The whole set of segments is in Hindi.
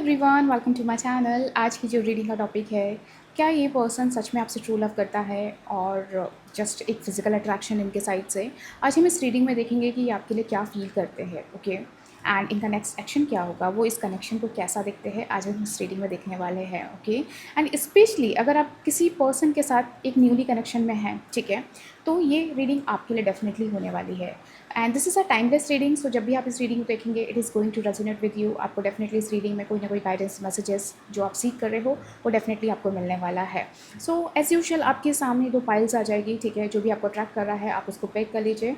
Everyone, welcome to my channel. आज की जो रीडिंग का टॉपिक है, क्या ये पर्सन सच में आपसे ट्रू लव करता है और जस्ट एक फिजिकल अट्रैक्शन इनके साइड से। आज हम इस रीडिंग में देखेंगे कि ये आपके लिए क्या फील करते हैं, ओके, एंड इनका नेक्स्ट एक्शन क्या होगा, वो इस कनेक्शन को कैसा देखते हैं, आज हम इस रीडिंग में देखने वाले हैं, ओके। एंड स्पेशली अगर आप किसी पर्सन के साथ एक न्यूली कनेक्शन में हैं, ठीक है, तो ये रीडिंग आपके लिए डेफिनेटली होने वाली है। And this is a timeless reading, so जब भी आप इस रीडिंग को देखेंगे it is going to resonate with you. आपको डेफिनेटली इस रीडिंग में कोई ना कोई गाइडेंस मैसेजेस जो आप सीख कर रहे हो वो डेफिनेटली आपको मिलने वाला है। सो एज़ यूजुअल आपके सामने दो पाइल्स आ जाएगी, ठीक है, जो भी आपको अट्रैक्ट कर रहा है आप उसको पिक कर लीजिए।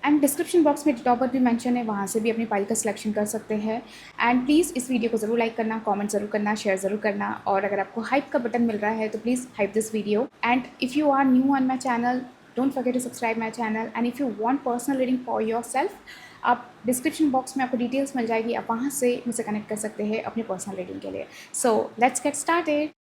एंड डिस्क्रिप्शन बॉक्स में टॉप पर भी मेंशन है, वहाँ से भी अपनी फाइल का सिलेक्शन कर सकते हैं। एंड प्लीज़ इस वीडियो को ज़रूर लाइक करना, कमेंट ज़रूर करना, शेयर ज़रूर करना, और अगर आपको हाइप का बटन मिल रहा है तो please hype this video. And if you are new on my channel, don't forget to subscribe my channel. And if you want personal reading for yourself, आप डिस्क्रिप्शन बॉक्स में आपको डिटेल्स मिल जाएगी, आप वहाँ से मुझसे कनेक्ट कर सकते हैं अपनी पर्सनल रीडिंग के लिए। So let's get started.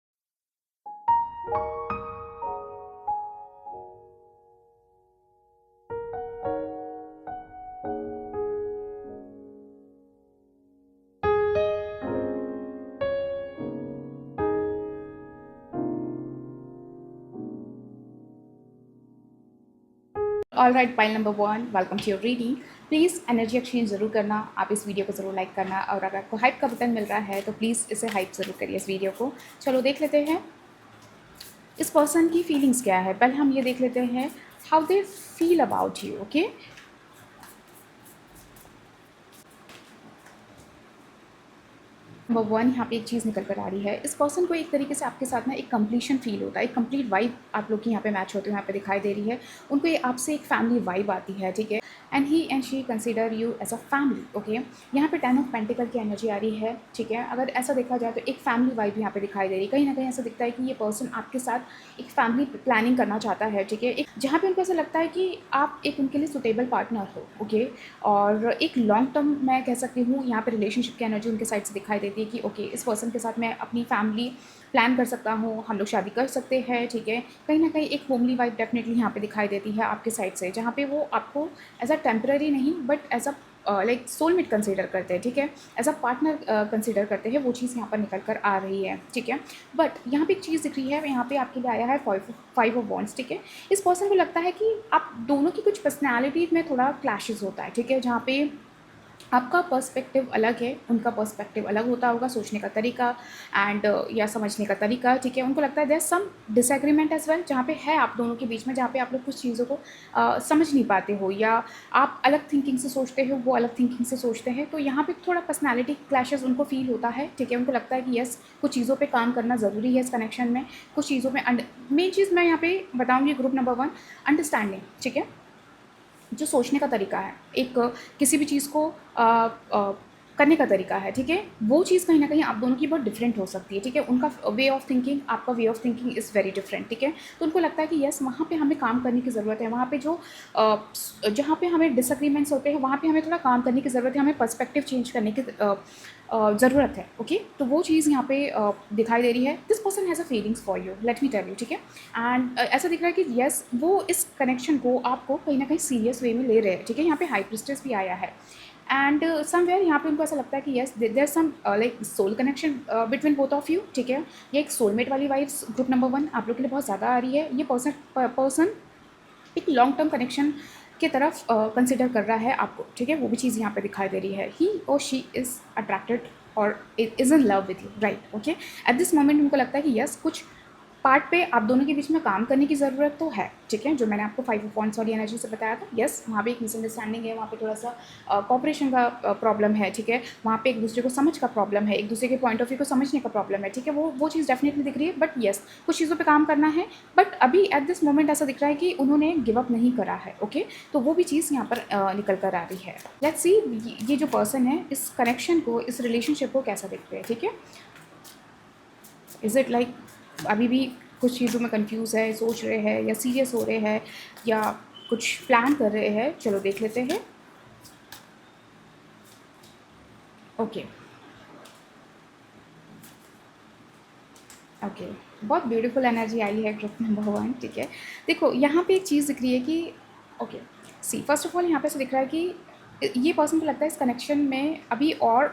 All right, pile number 1, welcome to your reading. Please energy exchange ज़रूर करना, आप इस वीडियो को ज़रूर लाइक करना, और अगर आपको हाइप का बटन मिल रहा है तो प्लीज़ इसे हाइप ज़रूर करिए इस वीडियो को। चलो देख लेते हैं इस पर्सन की फीलिंग्स क्या है। पहले हम ये देख लेते हैं how they feel about you, okay. Number 1, यहाँ पे एक चीज़ निकल कर आ रही है, इस पर्सन को एक तरीके से आपके साथ ना एक कंप्लीशन फील होता है, एक कंप्लीट वाइब आप लोग की यहाँ पे मैच होते हुए यहाँ पे दिखाई दे रही है। उनको ये आपसे एक फैमिली वाइब आती है, ठीक है। And he and she consider you as a family, okay. यहाँ पे 10 ऑफ पेंटिकल की एनर्जी आ रही है, ठीक है। अगर ऐसा देखा जाए तो एक फैमिली वाइब यहाँ पे दिखाई दे रही है। कहीं ना कहीं ऐसा दिखता है कि ये पर्सन आपके साथ एक फैमिली प्लानिंग करना चाहता है, ठीक है। एक जहाँ पे उनको ऐसा लगता है कि आप एक उनके लिए सुटेबल पार्टनर हो, ओके। और एक लॉन्ग टर्म मैं कह सकती हूँ यहाँ पे रिलेशनशिप की एनर्जी उनके साइड से दिखाई देती है कि ओके, इस पर्सन के साथ मैं अपनी फैमिली प्लान कर सकता हूँ, हम लोग शादी कर सकते हैं, ठीक है। कहीं ना कहीं एक होमली वाइब डेफिनेटली यहाँ पे दिखाई देती है आपके साइड से, जहाँ पे वो आपको एज अ टेम्पररी नहीं but as a like soulmate consider करते हैं, ठीक है, एज अ पार्टनर कंसीडर करते हैं। वो चीज़ यहाँ पर निकल कर आ रही है, ठीक है। बट यहाँ पे एक चीज़ दिख रही है, यहाँ पे आपके लिए आया है फाइव ऑफ वॉन्ड्स, ठीक है। इस पर्सन को लगता है कि आप दोनों की कुछ पर्सनैलिटी में थोड़ा क्लैशेस होता है, ठीक है, जहाँ पे आपका पर्सपेक्टिव अलग है, उनका पर्सपेक्टिव अलग होता होगा, सोचने का तरीका एंड या समझने का तरीका, ठीक है। उनको लगता है there some disagreement as well, जहाँ पे है आप दोनों के बीच में, जहाँ पे आप लोग कुछ चीज़ों को समझ नहीं पाते हो, या आप अलग थिंकिंग से सोचते हो, वो अलग थिंकिंग से सोचते हैं। तो यहाँ पे थोड़ा पर्सनैलिटी क्लैशेस उनको फील होता है, ठीक है। उनको लगता है कि यस, कुछ चीज़ों पर काम करना ज़रूरी है इस कनेक्शन में, कुछ चीज़ों में। मेन चीज़ मैं यहाँ पे बताऊँगी ग्रुप नंबर 1, अंडरस्टैंडिंग, ठीक है। जो सोचने का तरीका है, एक किसी भी चीज़ को करने का तरीका है, ठीक है, वो चीज़ कहीं ना कहीं आप दोनों की बहुत डिफरेंट हो सकती है, ठीक है। उनका वे ऑफ थिंकिंग, आपका way of thinking is very different, ठीक है। तो उनको लगता है कि यस, वहाँ पे हमें काम करने की ज़रूरत है, वहाँ पे जो जहाँ पे हमें डिसएग्रीमेंट्स होते हैं वहाँ पे हमें थोड़ा काम करने की ज़रूरत है, हमें पर्सपेक्टिव चेंज करने की ज़रूरत है, ओके। तो वो चीज़ यहाँ पे दिखाई दे रही है। This person has a feelings for you, let me tell you, ठीक है। एंड ऐसा दिख रहा है कि यस, वो इस कनेक्शन को आपको कहीं ना कहीं सीरियस वे में ले रहे हैं, ठीक है। यहाँ पे हाई प्रिस्टेस भी आया है, एंड समवेयर यहाँ पे उनको ऐसा लगता है कि yes, there some like soul connection between both of you, ठीक है। ये एक सोलमेट वाली वाइब्स ग्रुप नंबर 1 आप लोग के लिए बहुत ज़्यादा आ रही है। ये पर्सन एक लॉन्ग टर्म कनेक्शन की तरफ कंसिडर कर रहा है आपको, ठीक है। वो भी चीज़ यहाँ पे दिखाई दे रही है। ही और शी इज़ अट्रैक्टेड और is in love with you, right, okay. At this moment उनको लगता है कि यस, कुछ पार्ट पे आप दोनों के बीच में काम करने की ज़रूरत तो है, ठीक है। जो मैंने आपको 5 पॉइंट्स वाली एनर्जी से बताया था, यस, वहाँ पे एक मिसअंडरस्टैंडिंग है, वहाँ पे थोड़ा सा कॉपरेशन का प्रॉब्लम है, ठीक है। वहाँ पे एक दूसरे को समझ का प्रॉब्लम है, एक दूसरे के पॉइंट ऑफ व्यू को समझने का प्रॉब्लम है, ठीक है। वो चीज़ डेफिनेटली दिख रही है। बट यस, कुछ चीज़ों पे काम करना है। बट अभी एट दिस मोमेंट ऐसा दिख रहा है कि उन्होंने गिव अप नहीं करा है, ओके। तो वो भी चीज़ यहाँ पर निकल कर आ रही है। लेट्स सी ये जो पर्सन है इस कनेक्शन को, इस रिलेशनशिप को कैसा देखते हैं, ठीक है। इज़ इट लाइक अभी भी कुछ चीज़ों में कंफ्यूज है, सोच रहे हैं, या सीरियस हो रहे हैं, या कुछ प्लान कर रहे हैं। चलो देख लेते हैं, ओके ओके। बहुत ब्यूटीफुल एनर्जी आई है ग्रुप नंबर 1, ठीक है। देखो यहाँ पे एक चीज़ दिख रही है कि okay, see first of all यहाँ पे से दिख रहा है कि ये पर्सन को लगता है इस कनेक्शन में अभी और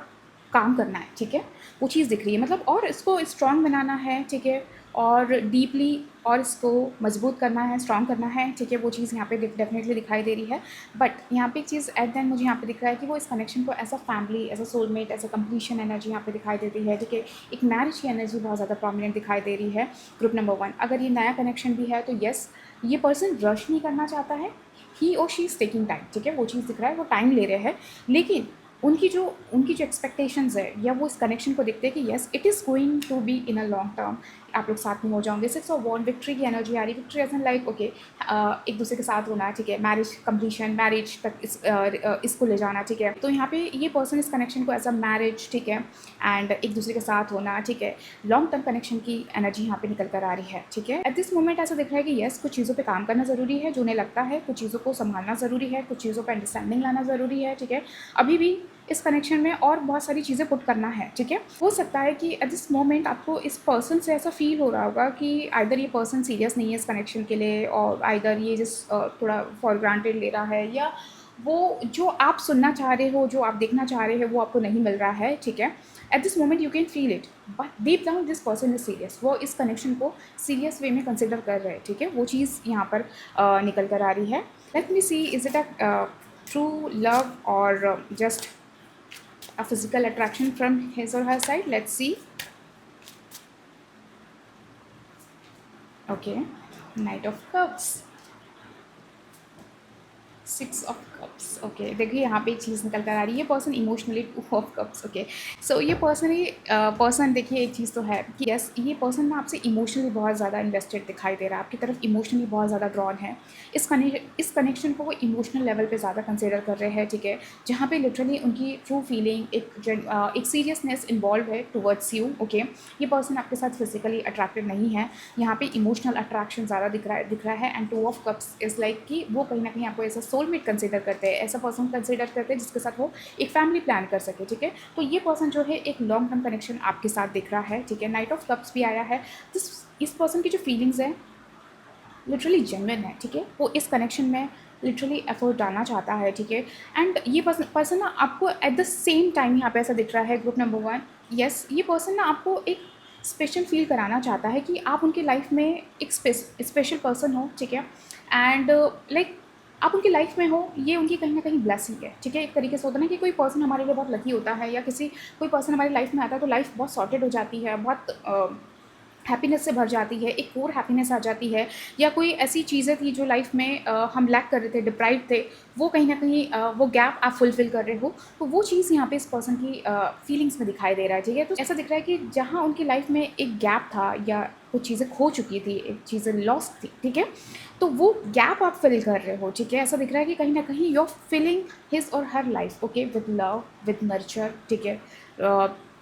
काम करना है, ठीक है, वो चीज़ दिख रही है मतलब, और इसको स्ट्रॉन्ग बनाना है, ठीक है, और डीपली और इसको मजबूत करना है, स्ट्रॉन्ग करना है, ठीक है, वो चीज़ यहाँ पे डेफिनेटली दिखाई दे रही है। बट यहाँ पे एक चीज़ एट द एंड मुझे यहाँ पे दिख रहा है कि वो इस कनेक्शन को as a family, as a soulmate, as a completion energy यहाँ पे दिखाई देती है, ठीक है। एक मैरिज की एनर्जी बहुत ज़्यादा प्रोमिनेंट दिखाई दे रही है ग्रुप नंबर 1। अगर ये नया कनेक्शन भी है तो येस, ये पर्सन रश नहीं करना चाहता है, ही और शी इज़ टेकिंग टाइम, ठीक है, वो चीज़ दिख रहा है, वो टाइम ले रहे हैं, लेकिन उनकी जो एक्सपेक्टेशंस है या वो इस कनेक्शन को देखते हैं कि yes it is going to be in a long term, आप लोग साथ में हो जाओगे। 6 ऑफ वॉन्ड, विक्ट्री की एनर्जी आ रही है, victory as an like okay, एक दूसरे के साथ होना है, ठीक है, मैरिज कंप्लीशन, मैरिज तक इसको ले जाना, ठीक है। तो यहाँ पे ये पर्सन इस कनेक्शन को एज अ मैरिज, ठीक है, एंड एक दूसरे के साथ होना, ठीक है, लॉन्ग टर्म कनेक्शन की एनर्जी यहाँ पे निकल कर आ रही है, ठीक है। एट दिस मोमेंट ऐसा दिख रहा है कि येस कुछ चीज़ों पे काम करना ज़रूरी है जो उन्हें लगता है, कुछ चीज़ों को संभालना ज़रूरी है, कुछ चीज़ों पर अंडरस्टैंडिंग लाना ज़रूरी है, ठीक है। अभी भी इस कनेक्शन में और बहुत सारी चीज़ें पुट करना है, ठीक है। हो सकता है कि एट दिस मोमेंट आपको इस पर्सन से ऐसा फील हो रहा होगा कि आइदर ये पर्सन सीरियस नहीं है इस कनेक्शन के लिए, और आइदर ये जिस थोड़ा फॉर ग्रांटेड ले रहा है, या वो जो आप सुनना चाह रहे हो, जो आप देखना चाह रहे हो, वो आपको नहीं मिल रहा है, ठीक है। At this moment you can feel it, but deep down this person is serious, वो इस कनेक्शन को सीरियस वे में कंसिडर कर रहे हैं, ठीक है, वो चीज़ यहाँ पर निकल कर आ रही है। Let me see, is it a true love और just a physical attraction from his or her side? Let's see. Okay, Knight of Cups, 6 of cups. Okay, देखिए यहाँ पे एक चीज़ निकल कर आ रही है, ये person emotionally 2 of cups. Okay, so ये पर्सन देखिए एक चीज़ तो है कि यस ये पर्सन ना आपसे इमोशनली बहुत ज़्यादा इन्वेस्टेड दिखाई दे रहा है, आपकी तरफ इमोशनली बहुत ज़्यादा ड्रॉन है। इस कनेक्शन को वो इमोशनल लेवल पे ज़्यादा कंसिडर कर रहे हैं, ठीक है, जहाँ पे लिटरली उनकी ट्रू फीलिंग एक सीरियसनेस इन्वॉल्व है टुवर्ड्स यू। ओके, ये पर्सन आपके साथ फिजिकली अट्रैक्टेड नहीं है, यहाँ पे इमोशनल अट्रैक्शन ज़्यादा दिख रहा है। And 2 of cups is like कि वो कहीं ना कहीं आपको ऐसा सोलमेट कंसिडर करते हैं, ऐसा पर्सन कंसिडर करते हैं जिसके साथ वो एक फैमिली प्लान कर सके, ठीक है। तो ये पर्सन जो है एक लॉन्ग टर्म कनेक्शन आपके साथ दिख रहा है, ठीक है। नाइट ऑफ कप्स भी आया है, तो इस पर्सन की जो फीलिंग्स है लिटरली जेन्युइन है, ठीक है, वो इस कनेक्शन में लिटरली एफर्ट डालना चाहता है, ठीक है। एंड ये पर्सन ना आपको एट द सेम टाइम यहाँ पे ऐसा दिख रहा है ग्रुप नंबर 1, यस ये पर्सन ना आपको एक स्पेशल फील कराना चाहता है कि आप उनकी लाइफ में एक स्पेशल पर्सन हो, ठीक है। एंड लाइक आप उनकी लाइफ में हो, ये उनकी कहीं ना कहीं ब्लेसिंग है, ठीक है। एक तरीके से होता है ना कि कोई पर्सन हमारे लिए बहुत लकी होता है, या कोई पर्सन हमारी लाइफ में आता है तो लाइफ बहुत सॉर्टेड हो जाती है, बहुत हैप्पीनेस से भर जाती है, एक और हैप्पीनेस आ जाती है, या कोई ऐसी चीज़ें थी जो लाइफ में हम लैक कर रहे थे, डिप्राइव थे, वो कहीं ना कहीं वो गैप आप फुलफिल कर रहे हो, तो वो चीज़ यहाँ पे इस पर्सन की फीलिंग्स में दिखाई दे रहा है, ठीक है। तो ऐसा दिख रहा है कि जहाँ उनकी लाइफ में एक गैप था या कुछ चीज़ें खो चुकी थी, एक चीज़ें लॉस्ट थी, ठीक है, तो वो गैप आप फिल कर रहे हो, ठीक है। ऐसा दिख रहा है कि कहीं ना कहीं यू आर फिलिंग हिज और हर life, okay, with love, with nurture, ठीक है,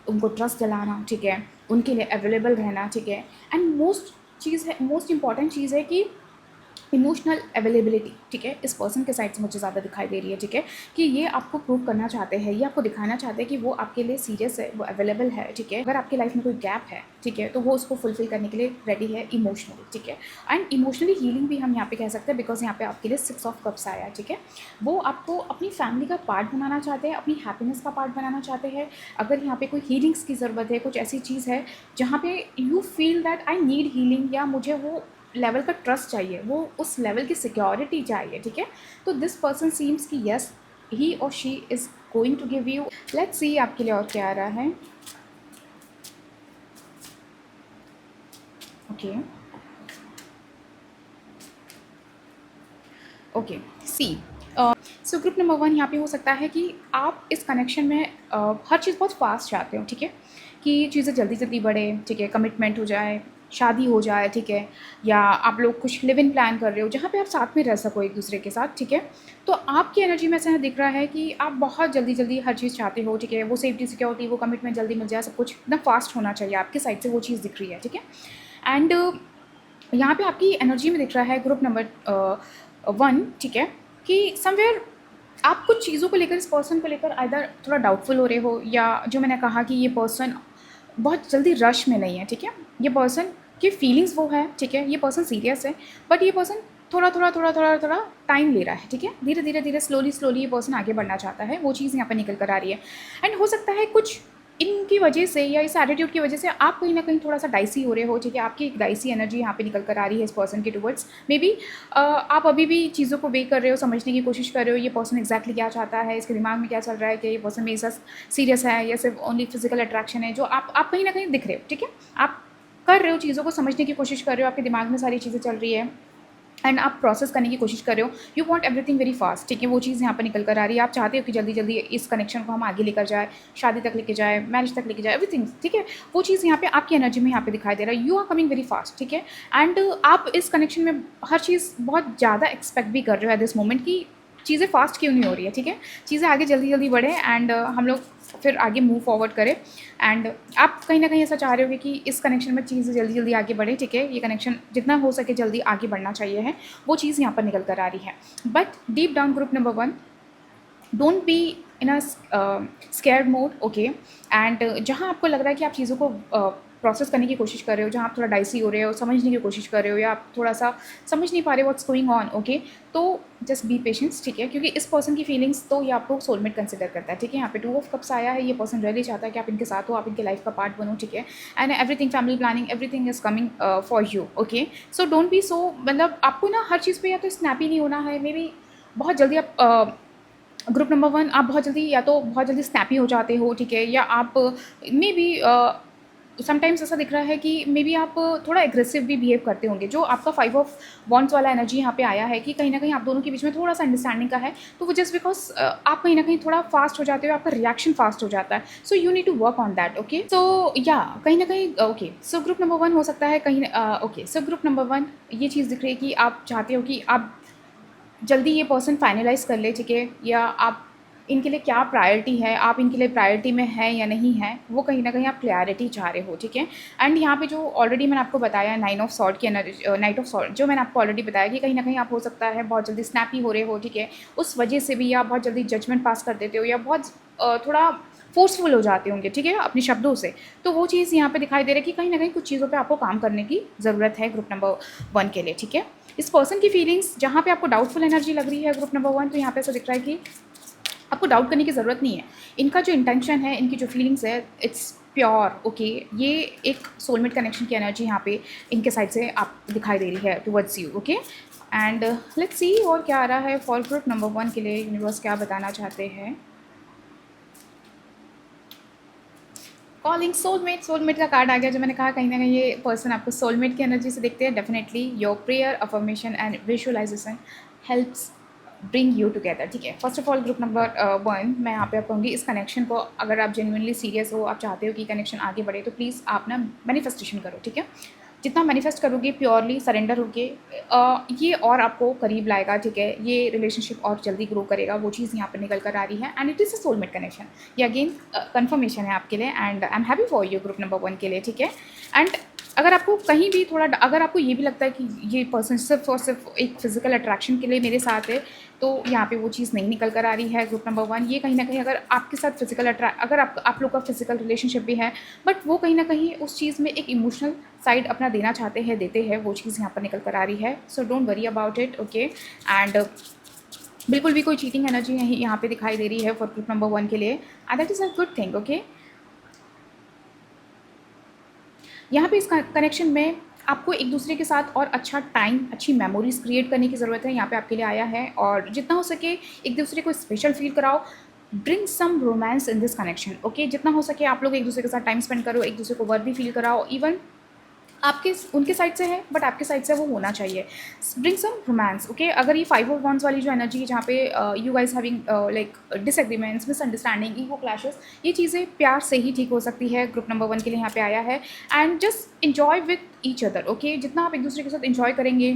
उनको ट्रस्ट दिलाना, ठीक है, उनके लिए अवेलेबल रहना, ठीक है। एंड मोस्ट इंपॉर्टेंट चीज़ है कि इमोशनल अवेलेबिलिटी, ठीक है, इस पर्सन के साइड से मुझे ज़्यादा दिखाई दे रही है, ठीक है, कि ये आपको प्रूव करना चाहते हैं, ये आपको दिखाना चाहते हैं कि वो आपके लिए सीरियस है, वो अवेलेबल है, ठीक है। अगर आपकी लाइफ में कोई गैप है, ठीक है, तो वो उसको फुलफिल करने के लिए रेडी है इमोशनली, ठीक है। एंड इमोशनली हीलिंग भी हम यहाँ पे कह सकते हैं, बिकॉज यहाँ पे आपके लिए 6 ऑफ कप्स आया है, ठीक है। वो आपको अपनी फैमिली का पार्ट बनाना चाहते हैं, अपनी हैप्पीनेस का पार्ट बनाना चाहते हैं। अगर यहाँ पे कोई हीलिंग्स की ज़रूरत है, कुछ ऐसी चीज़ है जहाँ पे you feel that I need healing, या मुझे वो लेवल का ट्रस्ट चाहिए, वो उस लेवल की सिक्योरिटी चाहिए, ठीक है, तो दिस पर्सन सीम्स कि यस ही और she is going to give you. Let's see आपके लिए और क्या आ रहा है। Okay okay, see so group number 1 यहाँ पे हो सकता है कि आप इस कनेक्शन में हर चीज़ बहुत फास्ट चाहते हो, ठीक है, कि चीज़ें जल्दी जल्दी बढ़े, ठीक है, कमिटमेंट हो जाए, शादी हो जाए, ठीक है, या आप लोग कुछ लिव इन प्लान कर रहे हो जहाँ पे आप साथ में रह सको एक दूसरे के साथ, ठीक है। तो आपकी एनर्जी में ऐसा दिख रहा है कि आप बहुत जल्दी जल्दी हर चीज़ चाहते हो, ठीक है, वो सेफ्टी सिक्योरिटी, वो कमिटमेंट जल्दी मिल जाए, सब कुछ एकदम फास्ट होना चाहिए आपके साइड से, वो चीज़ दिख रही है, ठीक है। एंड यहाँ पे आपकी एनर्जी में दिख रहा है ग्रुप नंबर 1, ठीक है, कि समवेयर आप कुछ चीज़ों को लेकर, इस पर्सन को लेकर आइदर थोड़ा डाउटफुल हो रहे हो, या जो मैंने कहा कि ये पर्सन बहुत जल्दी रश में नहीं है, ठीक है, ये पर्सन की फीलिंग्स वो है, ठीक है, ये पर्सन सीरियस है, बट ये पर्सन थोड़ा टाइम ले रहा है, ठीक है, धीरे धीरे स्लोली ये पर्सन आगे बढ़ना चाहता है, वो चीज़ यहाँ पर निकल कर आ रही है। एंड हो सकता है कुछ इनकी वजह से या इस एटीट्यूड की वजह से आप कहीं न कहीं थोड़ा-सा डाइसी हो रहे हो, ठीक है? आपकी एक डाइसी एनर्जी यहाँ पे निकल कर आ रही है इस पर्सन के टुवर्ड्स। मेबी आप अभी भी चीज़ों को वेट कर रहे हो, समझने की कोशिश कर रहे हो, ये पर्सन एग्ज़ैक्टली क्या चाहता है, इसके दिमाग में क्या चल रहा है, कि ये पर्सन मेरे साथ सीरियस है या सिर्फ़ ओनली फिज़िकल अट्रैक्शन है, जो आप कहीं न कहीं दिख रहे हो, ठीक है? आप कर रहे हो, चीज़ों को समझने की कोशिश कर रहे हो, आपके दिमाग में सारी चीज़ें चल रही है एंड आप प्रोसेस करने की कोशिश कर रहे हो। You want everything very fast, ठीक है? वो चीज़ यहाँ पर निकल कर आ रही है। आप चाहते हो कि जल्दी-जल्दी इस कनेक्शन को हम आगे लेकर जाएँ, शादी तक लेके जाएँ, मैरिज तक लेके जाएँ, एवरीथिंग, ठीक है? वो चीज़ यहाँ पे आपकी एनर्जी में यहाँ पे दिखाई दे रहा है। You are coming very fast, ठीक है? एंड आप इस कनेक्शन में हर चीज़ बहुत ज़्यादा एक्सपेक्ट भी कर रहे हो एट दिस मोमेंट कि चीज़ें फास्ट क्यों नहीं हो रही है, ठीक है? चीज़ें आगे जल्दी-जल्दी बढ़ें एंड हम लोग फिर आगे मूव फॉरवर्ड करें एंड आप कहीं न कहीं ऐसा चाह रहे होगे कि इस कनेक्शन में चीज़ें जल्दी-जल्दी आगे बढ़ें, ठीक है? ये कनेक्शन जितना हो सके जल्दी आगे बढ़ना चाहिए है, वो चीज़ यहाँ पर निकल कर आ रही है। But deep down group number 1, don't be in a scared mode, okay? And जहाँ आपको लग रहा है कि आप चीज़ों को प्रोसेस करने की कोशिश कर रहे हो, जहाँ आप थोड़ा डाइसी हो रहे हो, समझने की कोशिश कर रहे हो या आप थोड़ा-सा समझ नहीं पा रहे हो व्हाट्स गोइंग ऑन, ओके? तो जस्ट बी पेशेंस, ठीक है? क्योंकि इस पर्सन की फीलिंग्स तो ये आपको सोलमेट कंसिडर करता है, ठीक है? यहाँ पे 2 ऑफ कप्स आया है, ये पर्सन रियली चाहता है कि आप इनके साथ हो, आप इनके लाइफ का पार्ट बनो, ठीक है? And everything family planning everything is coming for you, okay? So don't be so, मतलब आपको ना हर चीज़ पे या तो स्नैपी नहीं होना है, मे बी बहुत जल्दी आप ग्रुप नंबर 1 आप बहुत जल्दी या तो बहुत जल्दी स्नैपी हो जाते हो, ठीक है? या आप मे बी समटाइम्स ऐसा दिख रहा है कि मे बी आप थोड़ा एग्रेसिव भी बिहेव करते होंगे। जो आपका 5 ऑफ वॉन्ड्स वाला एनर्जी यहाँ पे आया है कि कहीं न कहीं आप दोनों के बीच में थोड़ा-सा अंडरस्टैंडिंग का है, तो वो जस्ट बिकॉज़ आप कहीं न कहीं थोड़ा फास्ट हो जाते हो, आपका रिएक्शन फास्ट हो जाता है। So you need to work on that, okay? So या कहीं न कहीं ओके, सो ग्रुप नंबर 1 हो सकता है कहीं ओके, सो ग्रुप नंबर 1 ये चीज़ दिख रही है कि आप चाहते हो कि आप जल्दी ये पर्सन फाइनलाइज़ कर ले, ठीक है? या आप इनके लिए क्या प्रायोरिटी है, आप इनके लिए प्रायोरिटी में है या नहीं है, वो कहीं न कहीं आप क्लैरिटी चाह रहे हो, ठीक है? एंड यहाँ पे जो ऑलरेडी मैंने आपको बताया 9 ऑफ सॉर्ड की नाइट ऑफ सॉर्ड, जो मैंने आपको ऑलरेडी बताया कि कहीं न कहीं आप हो सकता है बहुत जल्दी स्नैपी हो रहे हो, ठीक है? उस वजह से भी आप बहुत जल्दी जजमेंट पास कर देते हो या बहुत थोड़ा फ़ोर्सफुल हो जाते होंगे, ठीक है? अपने शब्दों से। तो वो चीज़ यहाँ पे दिखाई दे रही है कि कहीं न कहीं कुछ चीज़ों पे आपको काम करने की ज़रूरत है ग्रुप नंबर 1 के लिए, ठीक है? इस पर्सन की फीलिंग्स जहाँ पे आपको डाउटफुल एनर्जी लग रही है ग्रुप नंबर 1, तो यहाँ पे ऐसा दिख रहा है कि आपको डाउट करने की ज़रूरत नहीं है। इनका जो इंटेंशन है, इनकी जो फीलिंग्स है, इट्स प्योर, ओके? ये एक सोलमेट कनेक्शन की एनर्जी यहाँ पे इनके साइड से आप दिखाई दे रही है towards you, okay? And let's सी और क्या आ रहा है फॉर ग्रुप नंबर 1 के लिए, यूनिवर्स क्या बताना चाहते हैं। कॉलिंग सोलमेट, सोलमेट का कार्ड आ गया। जो मैंने कहा कहीं ना कहीं ये पर्सन आपको सोलमेट की एनर्जी से देखते हैं। Definitely your prayer, affirmation and visualisation helps bring you together, ठीक है? First of all group number 1 मैं यहाँ पे आप कहूँगी इस कनेक्शन को, अगर आप जेन्युइनली सीरियस हो, आप चाहते हो कि कनेक्शन आगे बढ़े, तो प्लीज़ आप ना मैनिफेस्टेशन करो, ठीक है? जितना मैनिफेस्ट करोगे प्योरली सरेंडर होके, ये और आपको करीब लाएगा, ठीक है? ये रिलेशनशिप और जल्दी ग्रो करेगा, वो चीज़ यहाँ पर निकल कर आ रही है and it is a soulmate connection. ये अगेन कन्फर्मेशन है आपके लिए and I am happy for you group number 1 के लिए, ठीक है? एंड अगर आपको कहीं भी थोड़ा, अगर आपको ये भी लगता है कि ये पर्सन सिर्फ और सिर्फ एक फिजिकल अट्रैक्शन के लिए मेरे साथ है, तो यहाँ पे वो चीज़ नहीं निकल कर आ रही है ग्रुप नंबर 1। ये कहीं ना कहीं अगर आपके साथ अगर आप लोग का फिजिकल रिलेशनशिप भी है, बट वो कहीं ना कहीं उस चीज़ में एक इमोशनल साइड अपना देना चाहते हैं, देते हैं, वो चीज़ यहाँ पर निकल कर आ रही है। So don't worry about it, okay? And बिल्कुल भी कोई चीटिंग एनर्जी नहीं यहाँ पे दिखाई दे रही है फॉर ग्रुप नंबर 1 के लिए and that is a good thing, okay? यहाँ पे इस कनेक्शन में आपको एक दूसरे के साथ और अच्छा टाइम, अच्छी मेमोरीज क्रिएट करने की ज़रूरत है। यहाँ पे आपके लिए आया है और जितना हो सके एक दूसरे को स्पेशल फील कराओ। Bring some romance in this connection, okay? जितना हो सके आप लोग एक दूसरे के साथ टाइम स्पेंड करो, एक दूसरे को वर्दी फील कराओ। इवन आपके उनके साइड से है बट आपके साइड से वो होना चाहिए। Bring some romance, okay? अगर ये 5 ऑफ वॉन्ड्स वाली जो एनर्जी है, जहाँ पे you guys having like disagreements, misunderstanding, ego clashes, ये चीज़ें प्यार से ही ठीक हो सकती है। ग्रुप नंबर 1 के लिए यहाँ पे आया है and just enjoy with each other, okay? जितना आप एक दूसरे के साथ इन्जॉय करेंगे,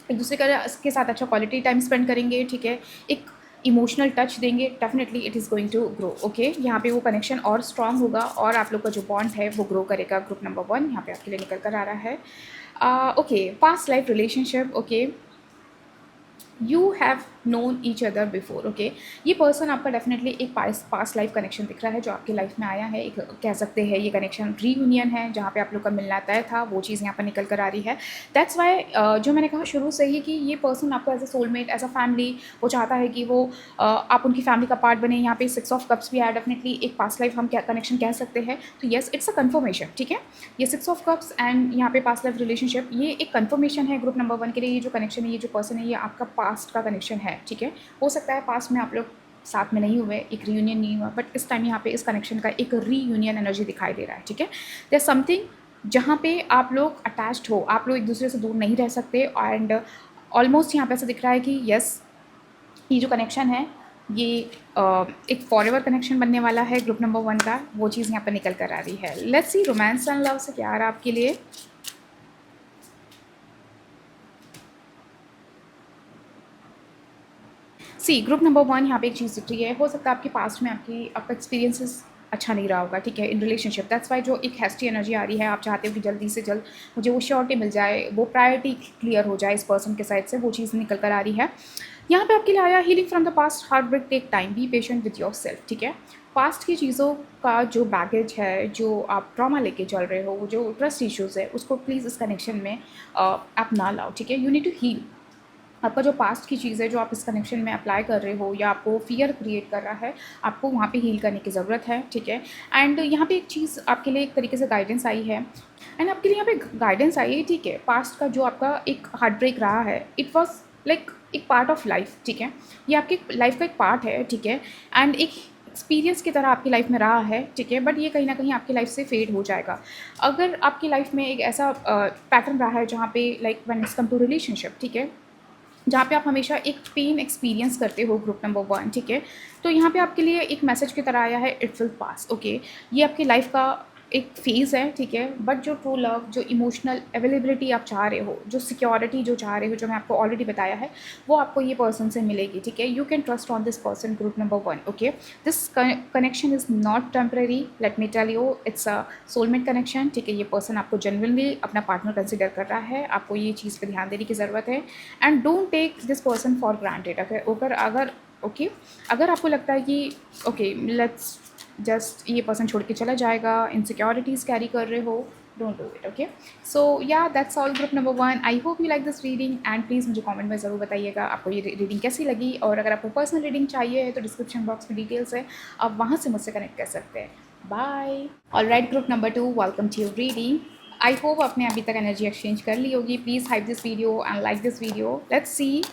एक दूसरे के साथ अच्छा क्वालिटी टाइम स्पेंड करेंगे, ठीक है? एक इमोशनल टच देंगे, definitely it is going to grow, okay? यहाँ पे वो कनेक्शन और स्ट्रांग होगा और आप लोग का जो बॉन्ड है वो ग्रो करेगा। ग्रुप नंबर 1 यहाँ पे आपके लिए निकल कर आ रहा है। Okay, past life relationship, okay? You have known each other before, okay. ये पर्सन आपका डेफिनेटली एक पास्ट लाइफ कनेक्शन दिख रहा है जो आपकी लाइफ में आया है। एक कह सकते हैं ये कनेक्शन रीयूनियन है, जहाँ पे आप लोग का मिलना तय था, वो चीज़ यहाँ पर निकल कर आ रही है। दैट्स वाई जो मैंने कहा शुरू से ही कि ये पर्सन आपको as a soulmate, as a family, वो चाहता है कि वो आप उनकी फैमिली का पार्ट बने। यहाँ पे 6 ऑफ कप्स भी है, डेफिनेटली एक पास्ट लाइफ हम क्या कनेक्शन कह सकते हैं। तो येस, इट्स अ कन्फर्मेशन, ठीक है। ये 6 ऑफ कप्स एंड यहाँ पे पास्ट लाइफ रिलेशनशिप, ये एक कन्फर्मेशन है ग्रुप नंबर 1 के लिए। ये जो कनेक्शन है, ये जो पर्सन है, ये आपका पास्ट का कनेक्शन है, ठीक है। हो सकता है पास्ट में आप लोग साथ में नहीं हुए, एक रीयूनियन नहीं हुआ, बट इस टाइम यहाँ पे इस कनेक्शन का एक रीयूनियन एनर्जी दिखाई दे रहा है, ठीक है। देयर समथिंग जहाँ पे आप लोग अटैच्ड हो, आप लोग एक दूसरे से दूर नहीं रह सकते। एंड ऑलमोस्ट यहाँ पे ऐसा दिख रहा है कि यस, ये जो कनेक्शन है ये एक फॉरएवर कनेक्शन बनने वाला है ग्रुप नंबर 1 का। वो चीज़ यहाँ पर निकल कर आ रही है। Let's see romance and love से क्या आ रहा है आपके लिए। सी ग्रुप नंबर 1 यहाँ पे एक चीज़ दिख रही है। हो सकता है आपके पास्ट में आपका एक्सपीरियंसेस अच्छा नहीं रहा होगा, ठीक है, इन रिलेशनशिप। दैट्स वाई जो एक हैस्टी एनर्जी आ रही है, आप चाहते हो कि जल्दी से जल्द मुझे वो श्योरिटी मिल जाए, वो प्रायोरिटी क्लियर हो जाए इस पर्सन के साइड से, वो चीज़ निकल कर आ रही है। यहाँ पे आपके लिए आया healing from the past, heart break take time, be patient with yourself, ठीक है। पास्ट की चीज़ों का जो बैगेज है, जो आप ट्रॉमा लेके चल रहे हो, जो ट्रस्ट इश्यूज़ है, उसको प्लीज़ इस कनेक्शन में आप ना लाओ, ठीक है। You need to heal. आपका जो पास्ट की चीज़ है, जो आप इस कनेक्शन में अप्लाई कर रहे हो या आपको फ़ियर क्रिएट कर रहा है, आपको वहाँ पे हील करने की ज़रूरत है, ठीक है। एंड यहाँ पे एक चीज़ आपके लिए एक तरीके से गाइडेंस आई है, एंड आपके लिए यहाँ पे गाइडेंस आई है, ठीक है। पास्ट का जो आपका एक हार्ट ब्रेक रहा है, इट वॉज लाइक एक पार्ट ऑफ लाइफ, ठीक है। ये आपकी लाइफ का एक पार्ट है, ठीक है। एंड एक एक्सपीरियंस की तरह आपकी लाइफ में रहा है, ठीक है। बट ये कहीं ना कहीं आपकी लाइफ से फेड हो जाएगा। अगर आपकी लाइफ में एक ऐसा पैटर्न रहा है जहाँ पे like when it's come to relationship, ठीक है, जहाँ पे आप हमेशा एक पेन एक्सपीरियंस करते हो ग्रुप नंबर 1, ठीक है। तो यहाँ पे आपके लिए एक मैसेज की तरह आया है, इट विल पास, ओके। ये आपकी लाइफ का एक फेज़ है, ठीक है। बट जो ट्रू लव, जो इमोशनल अवेलेबिलिटी आप चाह रहे हो, जो सिक्योरिटी जो चाह रहे हो, जो मैं आपको ऑलरेडी बताया है, वो आपको ये पर्सन से मिलेगी, ठीक है। You can trust on this person group number 1, okay. This connection is not temporary, let me tell you, it's a soulmate connection, ठीक है। ये पर्सन आपको जेन्युइनली अपना पार्टनर कंसिडर कर रहा है, आपको ये चीज़ पर ध्यान देने की ज़रूरत है। And don't take this person for granted. अगर आपको लगता है कि ओके लेट्स जस्ट ये पर्सन छोड़ के चला जाएगा, इनसिक्योरिटीज़ कैरी कर रहे हो, don't do it, okay. So yeah that's all group number 1। I hope you like this reading and please मुझे कमेंट में ज़रूर बताइएगा आपको ये रीडिंग कैसी लगी। और अगर आपको पर्सनल रीडिंग चाहिए तो डिस्क्रिप्शन बॉक्स में डिटेल्स है, आप वहाँ से मुझसे कनेक्ट कर सकते हैं। Bye. All right group number 2, welcome to your reading. I hope आपने अभी तक एनर्जी एक्सचेंज कर ली होगी। Please hype this video and like this video. Let's see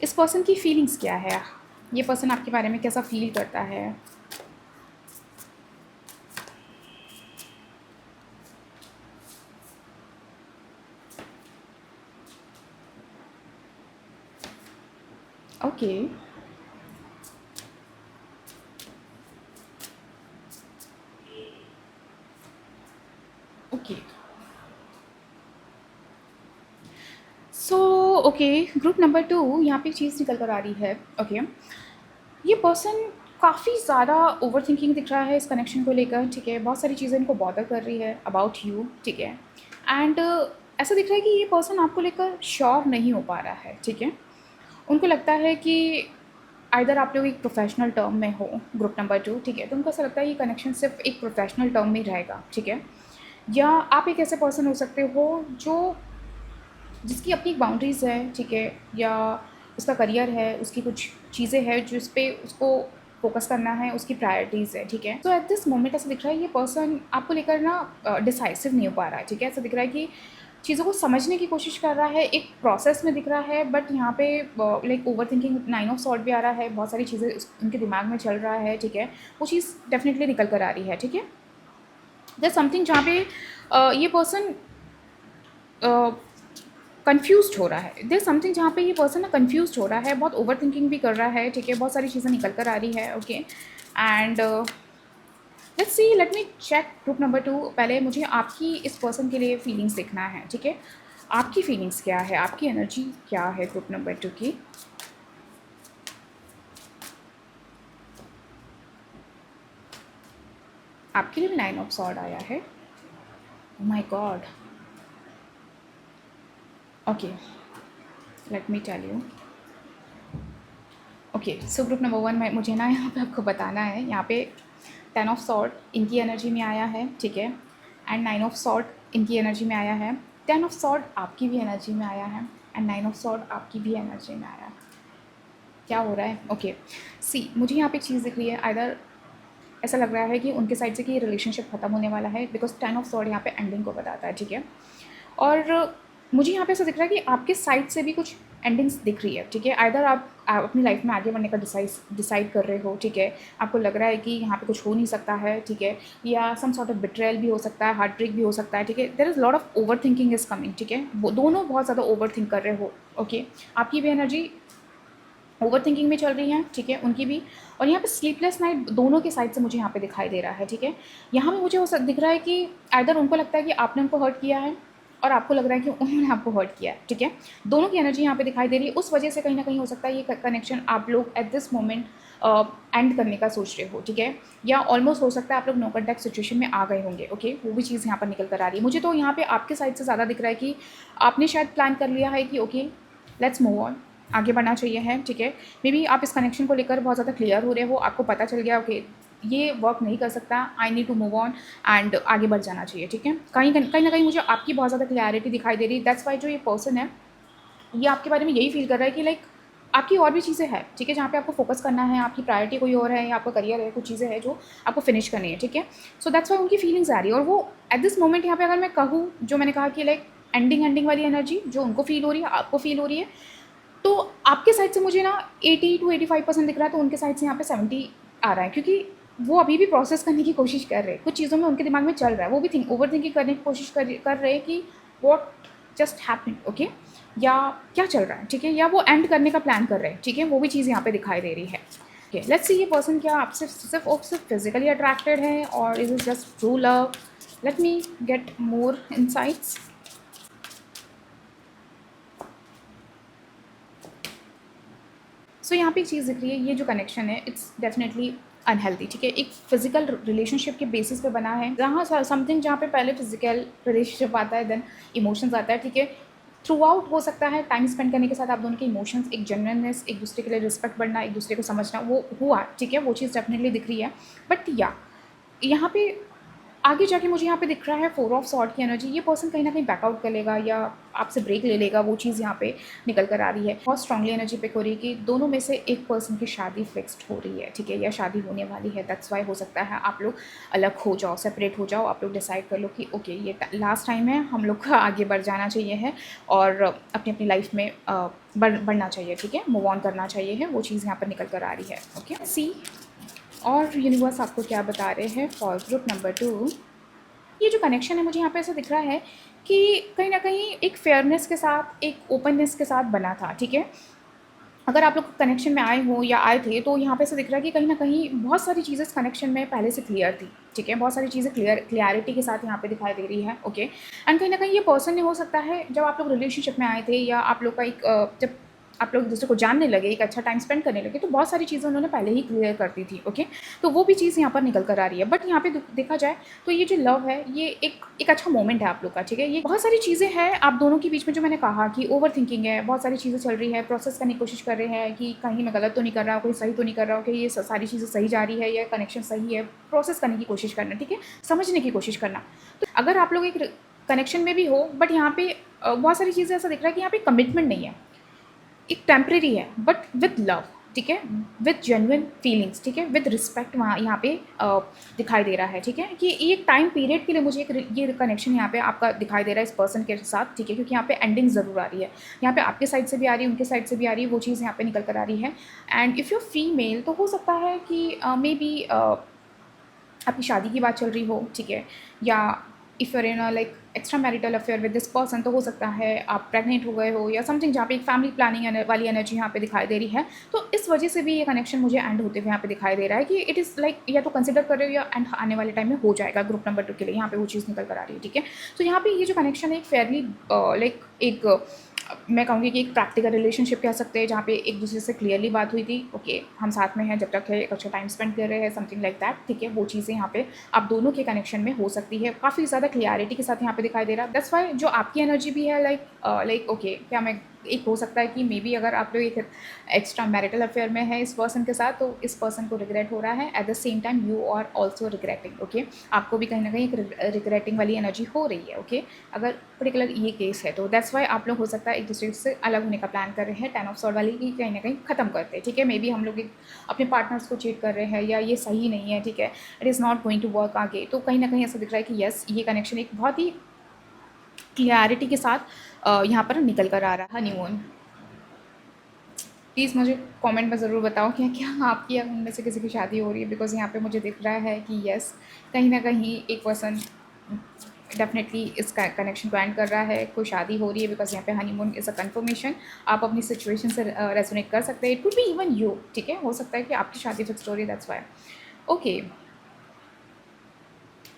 इस पर्सन की फीलिंग्स क्या है, ये पर्सन आपके बारे में कैसा फील करता है। Okay okay so okay group number 2, यहाँ पे एक चीज़ निकल कर आ रही है, ओके। ये पर्सन काफ़ी ज़्यादा ओवर थिंकिंग दिख रहा है इस कनेक्शन को लेकर, ठीक है। बहुत सारी चीज़ें इनको बॉदर कर रही है अबाउट यू, ठीक है। एंड ऐसा दिख रहा है कि ये पर्सन आपको लेकर श्योर नहीं हो पा रहा है, ठीक है। उनको लगता है कि आइदर आप लोग एक प्रोफेशनल टर्म में हो ग्रुप नंबर 2, ठीक है। तो उनको ऐसा लगता है ये कनेक्शन सिर्फ एक प्रोफेशनल टर्म में रहेगा, ठीक है। या आप एक ऐसे पर्सन हो सकते हो जो जिसकी अपनी एक बाउंड्रीज़ है, ठीक है, या उसका करियर है, उसकी कुछ चीज़ें हैं जिस पे उसको फोकस करना है, उसकी प्रायोरिटीज़ है, ठीक है। तो एट दिस मोमेंट ऐसा दिख रहा है ये पर्सन आपको लेकर ना डिसाइसिव नहीं हो पा रहा है, ठीक है। ऐसा दिख रहा है कि चीज़ों को समझने की कोशिश कर रहा है, एक प्रोसेस में दिख रहा है। बट यहाँ पे like over thinking, 9 of sword भी आ रहा है, बहुत सारी चीज़ें उनके दिमाग में चल रहा है, ठीक है। वो चीज़ डेफिनेटली निकल कर आ रही है, ठीक है। दैट समथिंग जहाँ पे ये पर्सन कन्फ्यूज़्ड हो रहा है। देयर समथिंग जहाँ पे ये पर्सन ना कन्फ्यूज़्ड हो रहा है, बहुत ओवर थिंकिंग भी कर रहा है, ठीक है। बहुत सारी चीज़ें निकल कर आ रही है, okay. And let's see, let me check group number 2। पहले मुझे आपकी इस पर्सन के लिए फीलिंग्स देखना है, ठीक है। आपकी फीलिंग्स क्या है, आपकी एनर्जी क्या है ग्रुप नंबर 2 की। आपके लिए भी 9 ऑफ सॉर्ड आया है, my god. Okay, let me tell you, okay, so group number 1 में मुझे ना यहाँ पे आपको बताना है, यहाँ पे 10 ऑफ सॉर्ड इनकी एनर्जी में आया है, ठीक है, एंड 9 ऑफ सॉर्ड इनकी एनर्जी में आया है, 10 ऑफ सॉर्ड आपकी भी एनर्जी में आया है, एंड 9 ऑफ सॉर्ड आपकी भी एनर्जी में आया है। क्या हो रहा है? ओके, सी मुझे यहाँ पे एक चीज़ दिख रही है, आइदर ऐसा लग रहा है कि उनके साइड से कि ये रिलेशनशिप ख़त्म होने वाला है, बिकॉज 10 ऑफ सॉर्ड यहाँ पे एंडिंग को बताता है, ठीक है। और मुझे यहाँ पे ऐसा दिख रहा है कि आपके साइड से भी कुछ एंडिंग्स दिख रही है, ठीक है। आइदर आप अपनी लाइफ में आगे बढ़ने का डिसाइड कर रहे हो, ठीक है, आपको लग रहा है कि यहाँ पे कुछ हो नहीं सकता है, ठीक है, या सम सॉर्ट ऑफ बिट्रेयल भी हो सकता है, हार्ट ब्रेक भी हो सकता है, ठीक है। There is lot of over thinking is coming, ठीक है, वो दोनों बहुत ज़्यादा ओवर थिंक कर रहे हो, ओके। आपकी भी एनर्जी ओवर थिंकिंग में चल रही हैं, ठीक है, उनकी भी। और यहाँ पे स्लीपलेस नाइट दोनों के साइड से मुझे यहाँ पे दिखाई दे रहा है, ठीक है। यहाँ पे मुझे वो दिख रहा है कि आइदर उनको लगता है कि आपने उनको हर्ट किया है और आपको लग रहा है कि उन्होंने आपको हर्ट किया है, ठीक है। दोनों की एनर्जी यहाँ पे दिखाई दे रही है, उस वजह से कहीं ना कहीं हो सकता है ये कनेक्शन आप लोग एट दिस मोमेंट एंड करने का सोच रहे हो, ठीक है, या ऑलमोस्ट हो सकता है आप लोग नो कॉन्टैक्ट सिचुएशन में आ गए होंगे, ओके। वो भी चीज़ यहाँ पर निकल कर आ रही है। मुझे तो यहाँ पे आपके साइड से ज़्यादा दिख रहा है कि आपने शायद प्लान कर लिया है कि ओके लेट्स मूव ऑन, आगे बढ़ना चाहिए है, ठीक है। मे बी आप इस कनेक्शन को लेकर बहुत ज़्यादा क्लियर हो रहे हो, आपको पता चल गया ओके ये वर्क नहीं कर सकता, I need to move on and आगे बढ़ जाना चाहिए, ठीक है। कहीं ना कहीं मुझे आपकी बहुत ज़्यादा क्लैरिटी दिखाई दे रही है। दैट्स वाई जो ये पर्सन है ये आपके बारे में यही फील कर रहा है कि लाइक आपकी और भी चीज़ें हैं, ठीक है, जहाँ पे आपको फोकस करना है, आपकी प्रायोरिटी कोई और है, या आपका करियर है, कुछ चीज़ें हैं जो आपको फिनिश करनी है, ठीक है। सो दैट्स वाई उनकी फीलिंग्स आ रही है। और वो एट दिस मोमेंट यहाँ पे अगर मैं कहूँ, जो मैंने कहा कि लाइक एंडिंग वाली एनर्जी जो उनको फील हो रही है, आपको फील हो रही है, तो आपके साइड से मुझे ना 80 to 85% दिख रहा है, तो उनके साइड से यहाँ पे 70 आ रहा है, क्योंकि वो अभी भी प्रोसेस करने की कोशिश कर रहे हैं, कुछ चीज़ों में उनके दिमाग में चल रहा है, वो भी ओवर थिंकिंग करने की कोशिश कर रहे हैं कि वॉट जस्ट हैपन, ओके, या क्या चल रहा है, ठीक है, या वो एंड करने का प्लान कर रहे हैं, ठीक है, वो भी चीज़ यहाँ पे दिखाई दे रही है। ओके, लेट्स सी ये पर्सन क्या आपसे सिर्फ फिजिकली अट्रैक्टेड है और is is just true love. Let me get more insights. So यहाँ पे एक चीज़ दिख रही है, ये जो कनेक्शन है इट्स डेफिनेटली अनहेल्दी, ठीक है। एक फिजिकल रिलेशनशिप के बेसिस पे बना है, जहाँ समथिंग जहाँ पे पहले फिजिकल रिलेशनशिप आता है, देन इमोशंस आता है, ठीक है। थ्रू आउट हो सकता है टाइम स्पेंड करने के साथ आप दोनों के इमोशंस, एक जेन्युइननेस, एक दूसरे के लिए रिस्पेक्ट बढ़ना, एक दूसरे को समझना, वो हुआ, ठीक है, वो चीज़ डेफिनेटली दिख रही है। बट या यहाँ पे आगे जाके मुझे यहाँ पे दिख रहा है 4 ऑफ सॉर्ड की एनर्जी। ये पर्सन कहीं ना कहीं बैकआउट कर लेगा या आपसे ब्रेक ले लेगा, वो चीज़ यहाँ पे निकल कर आ रही है। बहुत स्ट्रांगली एनर्जी पिक हो रही है कि दोनों में से एक पर्सन की शादी फिक्स्ड हो रही है, ठीक है, या शादी होने वाली है। दैट्स वाई हो सकता है आप लोग अलग हो जाओ, सेपरेट हो जाओ, आप लोग डिसाइड कर लो कि ओके ये लास्ट टाइम है, हम लोग को आगे बढ़ जाना चाहिए है और अपनी अपनी लाइफ में बढ़ना चाहिए, ठीक है, मूव ऑन करना चाहिए है, वो चीज़ यहाँ पर निकल कर आ रही है। ओके, सी और यूनिवर्स आपको क्या बता रहे हैं फॉर ग्रुप नंबर 2। ये जो कनेक्शन है मुझे यहाँ पे ऐसा दिख रहा है कि कहीं ना कहीं एक फेयरनेस के साथ, एक ओपननेस के साथ बना था, ठीक है। अगर आप लोग कनेक्शन में आए हो या आए थे, तो यहाँ पे ऐसा दिख रहा है कि कहीं ना कहीं बहुत सारी चीज़ें इस कनेक्शन में पहले से क्लियर थी, ठीक है, बहुत सारी चीज़ें क्लियरिटी के साथ यहाँ पे दिखाई दे रही है, ओके। एंड कहीं ना कहीं ये पर्सन ने हो सकता है जब आप लोग रिलेशनशिप में आए थे, या आप लोग का एक जब आप लोग एक दूसरे को जानने लगे, एक अच्छा टाइम स्पेंड करने लगे, तो बहुत सारी चीज़ें उन्होंने पहले ही क्लियर कर दी थी, ओके। तो वो भी चीज़ यहाँ पर निकल कर आ रही है। बट यहाँ पे देखा जाए तो ये जो लव है ये एक अच्छा मोमेंट है आप लोग का, ठीक है। ये बहुत सारी चीज़ें हैं आप दोनों के बीच में, जो मैंने कहा कि ओवर थिंकिंग है, बहुत सारी चीज़ें चल रही है, प्रोसेस करने की कोशिश कर रहे हैं कि कहीं मैं गलत तो नहीं कर रहा हूँ, कोई सही तो नहीं कर रहा हूँ, कि ये सारी चीज़ें सही जा रही है, या कनेक्शन सही है, प्रोसेस करने की कोशिश करना, ठीक है, समझने की कोशिश करना। तो अगर आप लोग एक कनेक्शन में भी हो, बट यहाँ पे बहुत सारी चीज़ें ऐसा दिख रहा है कि यहाँ पे कमिटमेंट नहीं है, एक टेम्प्रेरी है, बट विद लव, ठीक है, विद जेन्युइन फीलिंग्स, ठीक है, विद रिस्पेक्ट वहाँ यहाँ पे दिखाई दे रहा है, ठीक है, कि एक टाइम पीरियड के लिए मुझे ये कनेक्शन यहाँ पे आपका दिखाई दे रहा है इस पर्सन के साथ, ठीक है, क्योंकि यहाँ पे एंडिंग ज़रूर आ रही है, यहाँ पे आपके साइड से भी आ रही है, उनके साइड से भी आ रही है, वो चीज़ यहाँ पे निकल कर आ रही है। एंड इफ़ यू फीमेल, तो हो सकता है कि मे बी आपकी शादी की बात चल रही हो, ठीक है, या if you're in like extra marital affair with this person, तो हो सकता है आप प्रेग्नेंट हो गए हो या समथिंग, जहाँ पे एक फैमिली प्लानिंग वाली एनर्जी यहाँ पे दिखाई दे रही है। तो इस वजह से भी ये कनेक्शन मुझे एंड होते हुए यहाँ पे दिखाई दे रहा है कि इट इज़ लाइक या तो कंसिडर कर रहे हो या एंड आने वाले टाइम में हो जाएगा ग्रुप नंबर 2 के लिए, यहाँ पे वो चीज़ निकल कर आ रही है, ठीक है। तो यहाँ पे ये जो कनेक्शन है एक फेयरली लाइक एक मैं कहूँगी कि एक प्रैक्टिकल रिलेशनशिप कह सकते हैं, जहाँ पे एक दूसरे से क्लियरली बात हुई थी, ओके हम साथ में हैं जब तक है, एक अच्छा टाइम स्पेंड कर रहे हैं, समथिंग लाइक दैट, ठीक है, वो चीज़ें यहाँ पे आप दोनों के कनेक्शन में हो सकती है, काफ़ी ज़्यादा क्लियरिटी के साथ यहाँ पे दिखाई दे रहा है। दैट्स वाई जो आपकी एनर्जी भी है लाइक ओके क्या मैं एक हो सकता है कि मे बी अगर आप लोग एक एक्स्ट्रा मैरिटल अफेयर में है इस पर्सन के साथ, तो इस पर्सन को रिग्रेट हो रहा है, at the same time you are also regretting, okay. आपको भी कहीं ना कहीं एक रिग्रेटिंग वाली एनर्जी हो रही है, ओके। अगर पर्टिकुलर ये केस है तो दैट्स वाई आप लोग हो सकता है एक दूसरे से अलग होने का प्लान कर रहे हैं, 10 ऑफ सॉर्ड वाली की कहीं ना कहीं ख़त्म करते हैं, ठीक है। मे बी हम लोग अपने पार्टनर्स को चीट कर रहे हैं या ये सही नहीं है, ठीक है, it is not going to work आगे, तो कहीं ना कहीं ऐसा दिख रहा है कि यस ये कनेक्शन एक बहुत ही क्लियरिटी के साथ यहाँ पर निकल कर आ रहा है। हनीमून, प्लीज़ मुझे कमेंट में ज़रूर बताओ कि क्या आपकी या उनमें से किसी की शादी हो रही है, बिकॉज यहाँ पे मुझे दिख रहा है कि यस कहीं ना कहीं एक पर्सन डेफिनेटली इस कनेक्शन को एंड कर रहा है, कोई शादी हो रही है, बिकॉज यहाँ पे हनीमून इज़ अ कन्फर्मेशन। आप अपनी सिचुएशन से रेजोनेट कर सकते हैं, it could be even you, ठीक है, हो सकता है कि आपकी शादी फिक्स हो रही है, that's why, okay.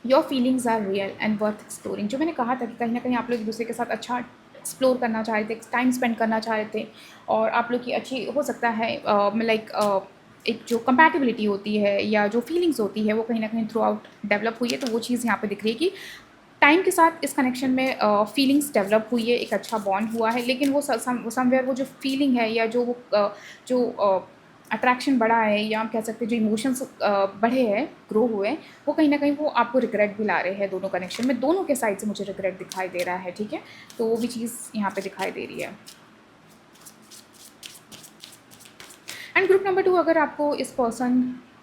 Your feelings are real and worth exploring, जो मैंने कहा था कि कहीं ना कहीं आप लोग एक दूसरे के साथ अच्छा एक्सप्लोर करना चाह रहे थे, टाइम स्पेंड करना चाह रहे थे, और आप लोग की अच्छी हो सकता है लाइक एक जो कंपैटिबिलिटी होती है या जो फीलिंग्स होती है वो कहीं ना कहीं थ्रू आउट डेवलप हुई है, तो वो चीज़ यहाँ पे दिख रही है कि टाइम के साथ इस कनेक्शन में फीलिंग्स डेवलप हुई है, एक अच्छा बॉन्ड हुआ है, लेकिन वो समवेयर वो जो फीलिंग है या जो वो जो अट्रैक्शन बढ़ा है, या आप कह सकते हैं जो इमोशंस बढ़े हैं, ग्रो हुए हैं, वो कहीं ना कहीं वो आपको रिग्रेट भी ला रहे हैं। दोनों कनेक्शन में दोनों के साइड से मुझे रिग्रेट दिखाई दे रहा है, ठीक है, तो वो भी चीज़ यहाँ पे दिखाई दे रही है। एंड ग्रुप नंबर 2, अगर आपको इस पर्सन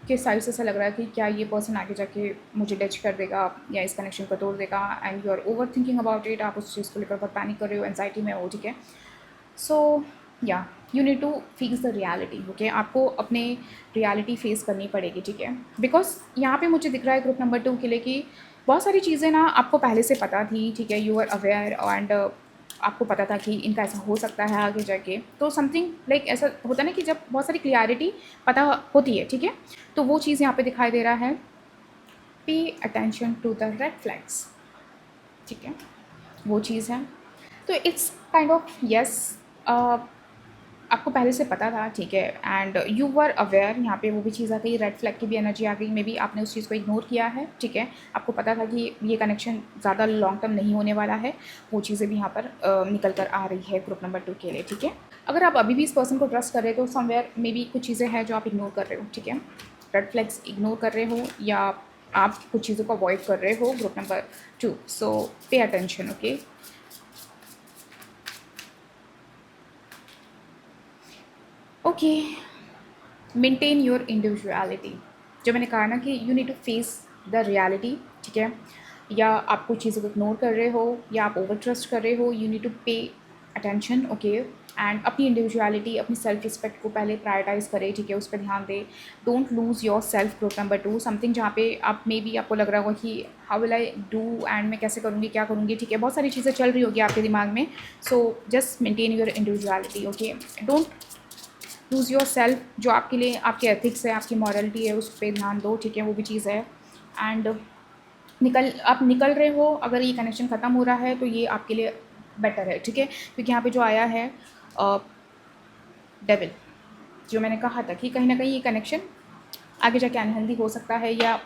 के साइड से ऐसा लग रहा है कि क्या ये पर्सन आगे जाके मुझे डच कर देगा या इस कनेक्शन को तोड़ देगा, and you are over thinking about it, आप उस चीज़ को लेकर बहुत पैनिक कर रहे हो, एनजाइटी में हो, ठीक है, so yeah you need to face the reality, okay. आपको अपने रियलिटी फेस करनी पड़ेगी, ठीक है, बिकॉज यहाँ पे मुझे दिख रहा है ग्रुप नंबर 2 के लिए कि बहुत सारी चीज़ें ना आपको पहले से पता थी, ठीक है, यू आर अवेयर, एंड आपको पता था कि इनका ऐसा हो सकता है आगे जाके, तो समथिंग लाइक ऐसा होता है ना कि जब बहुत सारी क्लियरिटी पता होती है, ठीक है, तो वो चीज़ यहाँ पे दिखाई दे रहा है, pay attention to the red flags, ठीक है, वो चीज़ है, तो इट्स काइंड ऑफ यस, आपको पहले से पता था, ठीक है, एंड यू वर अवेयर, यहाँ पे वो भी चीज़ आ गई, रेड फ्लैग की भी एनर्जी आ गई, मे बी आपने उस चीज़ को इग्नोर किया है, ठीक है, आपको पता था कि ये कनेक्शन ज़्यादा लॉन्ग टर्म नहीं होने वाला है, वो चीज़ें भी यहाँ पर निकल कर आ रही है ग्रुप नंबर 2 के लिए, ठीक है। अगर आप अभी भी इस पर्सन को ट्रस्ट कर रहे हो तो समवेयर मे बी कुछ चीज़ें हैं जो आप इग्नोर कर रहे हो, ठीक है, रेड फ्लैग्स इग्नोर कर रहे हो, या आप कुछ चीज़ों को अवॉइड कर रहे हो group number 2, so pay attention, okay. Okay, maintain your individuality, जो मैंने कहा ना कि you need to face the reality, ठीक है, या आप कुछ चीज़ों को इग्नोर कर रहे हो या आप ओवर ट्रस्ट कर रहे हो, you need to pay attention, okay, and अपनी इंडिविजुअलिटी, अपनी सेल्फ रिस्पेक्ट को पहले प्रायोरिटाइज करें, ठीक है, उस पर ध्यान दें, don't lose your self, group number 2, something जहाँ पे आप मे बी आपको लग रहा होगा कि how will I do, and मैं कैसे करूँगी, क्या करूँगी, ठीक है, बहुत सारी चीज़ें चल रही होगी आपके दिमाग में, so just maintain your individuality, okay, don't lose your self, जो आपके लिए आपके एथिक्स है, आपकी मॉरलिटी है, उस पर ध्यान दो, ठीक है, वो भी चीज़ है, एंड आप निकल रहे हो, अगर ये कनेक्शन ख़त्म हो रहा है तो ये आपके लिए बेटर है, ठीक है, क्योंकि यहाँ पे जो आया है डेविल, जो मैंने कहा था कि कहीं ना कहीं ये कनेक्शन आगे जाके अनहेल्दी हो सकता है, या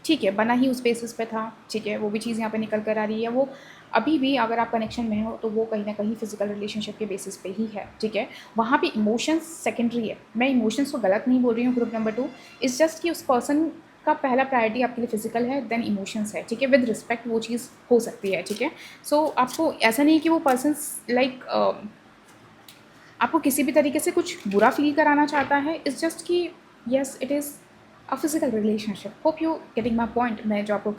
ठीक है बना ही उस बेसिस पे था, ठीक है, वो भी चीज़ यहाँ पे निकल कर आ रही है, वो अभी भी अगर आप कनेक्शन में हो तो वो कहीं ना कहीं फिजिकल रिलेशनशिप के बेसिस पे ही है, ठीक है, वहाँ पे इमोशंस सेकेंडरी है, मैं इमोशंस को गलत नहीं बोल रही हूँ ग्रुप नंबर 2, इट्स जस्ट कि उस पर्सन का पहला प्रायोरिटी आपके लिए फिजिकल है, देन इमोशंस है, ठीक है, विद रिस्पेक्ट वो चीज़ हो सकती है, ठीक है, सो आपको ऐसा नहीं कि वो पर्सन लाइक आपको किसी भी तरीके से कुछ बुरा फील कराना चाहता है, इट्स जस्ट कि yes it is a physical relationship, hope you getting my point, मैं जो आपको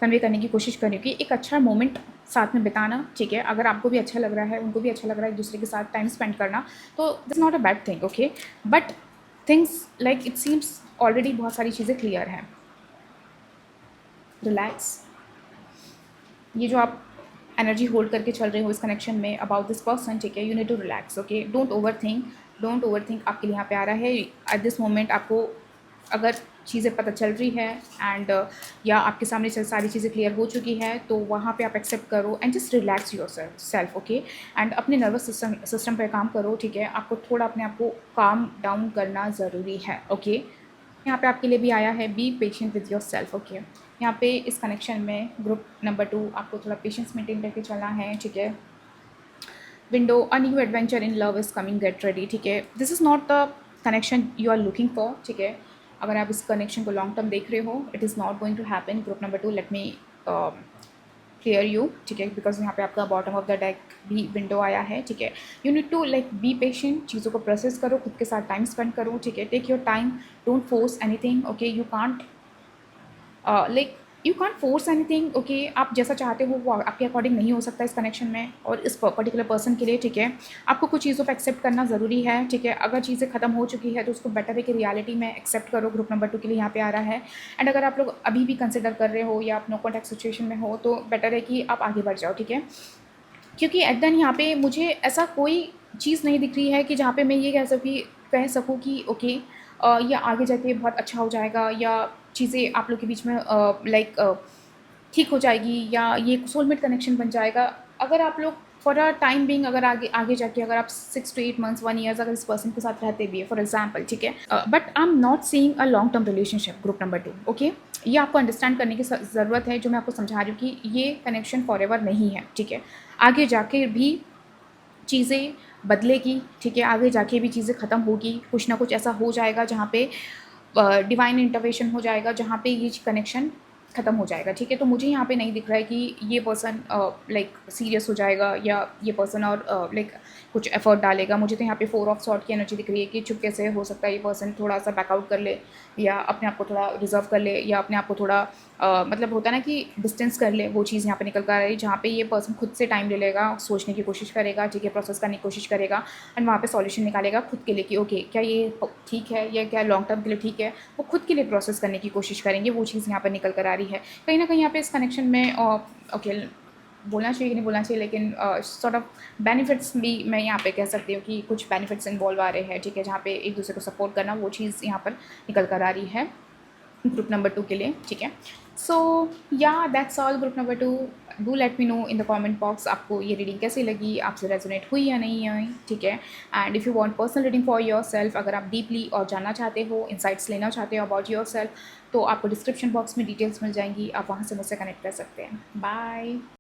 कन्वे करने की कोशिश कर रही हूँ कि एक अच्छा मोमेंट साथ में बिताना, ठीक है, अगर आपको भी अच्छा लग रहा है, उनको भी अच्छा लग रहा है एक दूसरे के साथ टाइम स्पेंड करना, तो this not a bad thing, okay, but things like it seems already बहुत सारी चीज़ें क्लियर हैं, रिलैक्स, ये जो आप एनर्जी होल्ड करके चल रहे हो इस कनेक्शन में अबाउट दिस पर्सन, ठीक है, you need to relax, okay, don't over think, don't over think, आपके लिए यहाँ पे आ रहा है एट दिस मोमेंट, आपको अगर चीज़ें पता चल रही है एंड या आपके सामने सारी चीज़ें क्लियर हो चुकी है, तो वहाँ पे आप एक्सेप्ट करो and just relax your self, okay, and अपने नर्वस सिस्टम पे काम करो, ठीक है, आपको थोड़ा अपने आप को काम डाउन करना ज़रूरी है, ओके, यहाँ पे आपके लिए भी आया है B patient with your self, okay, यहाँ पे इस कनेक्शन में ग्रुप नंबर 2 आपको थोड़ा पेशेंस मेंटेन करके चलना है, ठीक है, window, a new adventure in love is coming, get ready, ठीक है। This is not the connection you are looking for, ठीक है। अगर आप इस कनेक्शन को लॉन्ग टर्म देख रहे हो, it is not going to happen. Group number 2, let me clear you, ठीक है, बिकॉज यहाँ पे आपका बॉटम ऑफ द डेक भी विंडो आया है, ठीक है। You need to like be patient, चीज़ों को प्रोसेस करो, खुद के साथ टाइम स्पेंड करो, ठीक है। Take your time, don't force anything, okay. You can't like you can't force anything, okay. आप जैसा चाहते हो वो आपके अकॉर्डिंग नहीं हो सकता इस कनेक्शन में और इस पर्टिकुलर पर्सन के लिए, ठीक है। आपको कुछ चीज़ों पर एक्सेप्ट करना ज़रूरी है, ठीक है। अगर चीज़ें खत्म हो चुकी है तो उसको बेटर है कि रियलिटी में एक्सेप्ट करो। ग्रुप नंबर 2 के लिए यहाँ पे आ रहा है। एंड अगर आप लोग अभी भी कंसिडर कर रहे हो या आप नो कॉन्टैक्ट सिचुएशन में हो तो बेटर है कि आप आगे बढ़ जाओ, ठीक है। क्योंकि एट देन यहाँ पे मुझे ऐसा कोई चीज़ नहीं दिख रही है कि जहाँ पे मैं ये कह सकूँ कि ओके ये आगे जाके बहुत अच्छा हो जाएगा या चीज़ें आप लोग के बीच में लाइक ठीक हो जाएगी या ये सोलमेट कनेक्शन बन जाएगा। अगर आप लोग फॉर अ टाइम बिंग, अगर आगे आगे जाके अगर आप 6 to 8 मंथ्स 1 ईयर्स अगर इस पर्सन के साथ रहते भी है फॉर एग्जांपल, ठीक है, but I am not seeing a long term relationship. Group number 2, okay. ये आपको अंडरस्टैंड करने की ज़रूरत है, जो मैं आपको समझा रही हूँ कि ये कनेक्शन फॉर एवर नहीं है, ठीक है। आगे जाके भी चीज़ें बदलेगी, ठीक है। आगे जाके भी चीज़ें ख़त्म होगी, कुछ ना कुछ ऐसा हो जाएगा जहाँ पे डिवाइन इंटरवेंशन हो जाएगा, जहाँ पे ये कनेक्शन ख़त्म हो जाएगा, ठीक है। तो मुझे यहाँ पे नहीं दिख रहा है कि ये पर्सन लाइक सीरियस हो जाएगा या ये पर्सन और लाइक कुछ एफर्ट डालेगा। मुझे तो यहाँ पे 4 ऑफ सॉर्ड की एनर्जी दिख रही है कि चुपके से हो सकता है ये पर्सन थोड़ा सा बैकआउट कर ले या अपने आप को थोड़ा रिजर्व कर ले या अपने आप को थोड़ा मतलब होता है ना कि डिस्टेंस कर ले। वो चीज़ यहाँ पे निकल कर आ रही है जहाँ पे ये पर्सन खुद से टाइम ले लेगा, सोचने की कोशिश करेगा, ठीक है, प्रोसेस करने की कोशिश करेगा एंड वहाँ पे सॉल्यूशन निकालेगा खुद के लिए कि ओके क्या ये ठीक है या क्या लॉन्ग टर्म के लिए ठीक है। वो खुद के लिए प्रोसेस करने की कोशिश करेंगे, वो चीज़ यहाँ पर निकल कर आ रही है। कहीं ना कहीं यहाँ पे इस कनेक्शन में ओके बोलना चाहिए कि नहीं बोलना चाहिए, लेकिन सॉर्ट ऑफ बेनिफिट्स भी मैं यहाँ पे कह सकती हूँ कि कुछ बेनिफिट्स इन्वॉल्व आ रहे हैं, ठीक है, जहाँ पे एक दूसरे को सपोर्ट करना वो चीज़ यहाँ पर निकल कर आ रही है ग्रुप नंबर 2 के लिए, ठीक है। So yeah that's all group number 2। Do let me know in the comment box आपको ये रीडिंग कैसी लगी, आपसे रेजोनेट हुई या नहीं हुई, ठीक है। And if you want personal reading for your self, अगर आप डीपली और जानना चाहते हो, इंसाइट्स लेना चाहते हो अबाउट योर सेल्फ, तो आपको डिस्क्रिप्शन बॉक्स में डिटेल्स मिल जाएंगी, आप वहाँ से मुझसे कनेक्ट कर सकते हैं। बाय।